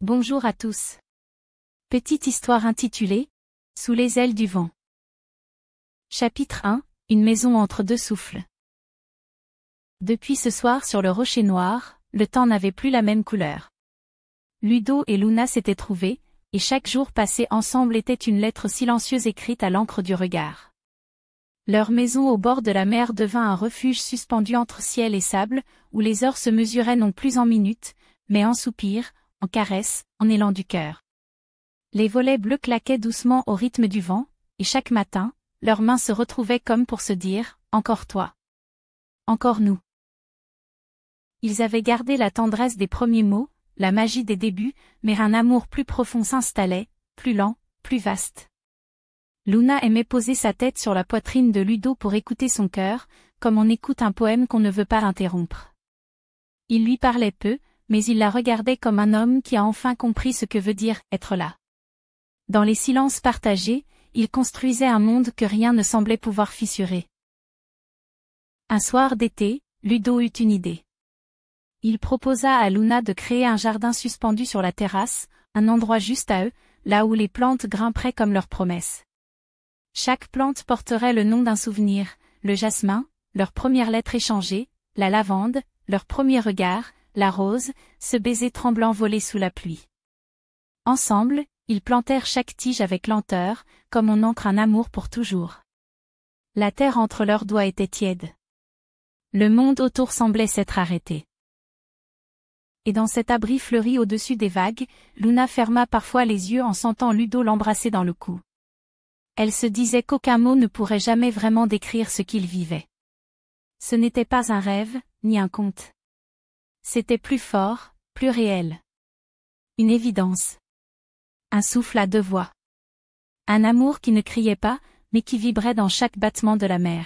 Bonjour à tous. Petite histoire intitulée « Sous les ailes du vent ». Chapitre 1 – Une maison entre deux souffles. Depuis ce soir sur le rocher noir, le temps n'avait plus la même couleur. Ludo et Luna s'étaient trouvés, et chaque jour passé ensemble était une lettre silencieuse écrite à l'encre du regard. Leur maison au bord de la mer devint un refuge suspendu entre ciel et sable, où les heures se mesuraient non plus en minutes, mais en soupirs, en caresses, en élan du cœur. Les volets bleus claquaient doucement au rythme du vent, et chaque matin, leurs mains se retrouvaient comme pour se dire « Encore toi. Encore nous ». Ils avaient gardé la tendresse des premiers mots, la magie des débuts, mais un amour plus profond s'installait, plus lent, plus vaste. Luna aimait poser sa tête sur la poitrine de Ludo pour écouter son cœur, comme on écoute un poème qu'on ne veut pas interrompre. Il lui parlait peu, mais il la regardait comme un homme qui a enfin compris ce que veut dire être là. Dans les silences partagés, ils construisaient un monde que rien ne semblait pouvoir fissurer. Un soir d'été, Ludo eut une idée. Il proposa à Luna de créer un jardin suspendu sur la terrasse, un endroit juste à eux, là où les plantes grimperaient comme leur promesse. Chaque plante porterait le nom d'un souvenir, le jasmin, leur première lettre échangée, la lavande, leur premier regard, la rose, ce baiser tremblant volé sous la pluie. Ensemble, ils plantèrent chaque tige avec lenteur, comme on ancre un amour pour toujours. La terre entre leurs doigts était tiède. Le monde autour semblait s'être arrêté. Et dans cet abri fleuri au-dessus des vagues, Luna ferma parfois les yeux en sentant Ludo l'embrasser dans le cou. Elle se disait qu'aucun mot ne pourrait jamais vraiment décrire ce qu'ils vivaient. Ce n'était pas un rêve, ni un conte. C'était plus fort, plus réel. Une évidence. Un souffle à deux voix. Un amour qui ne criait pas, mais qui vibrait dans chaque battement de la mer.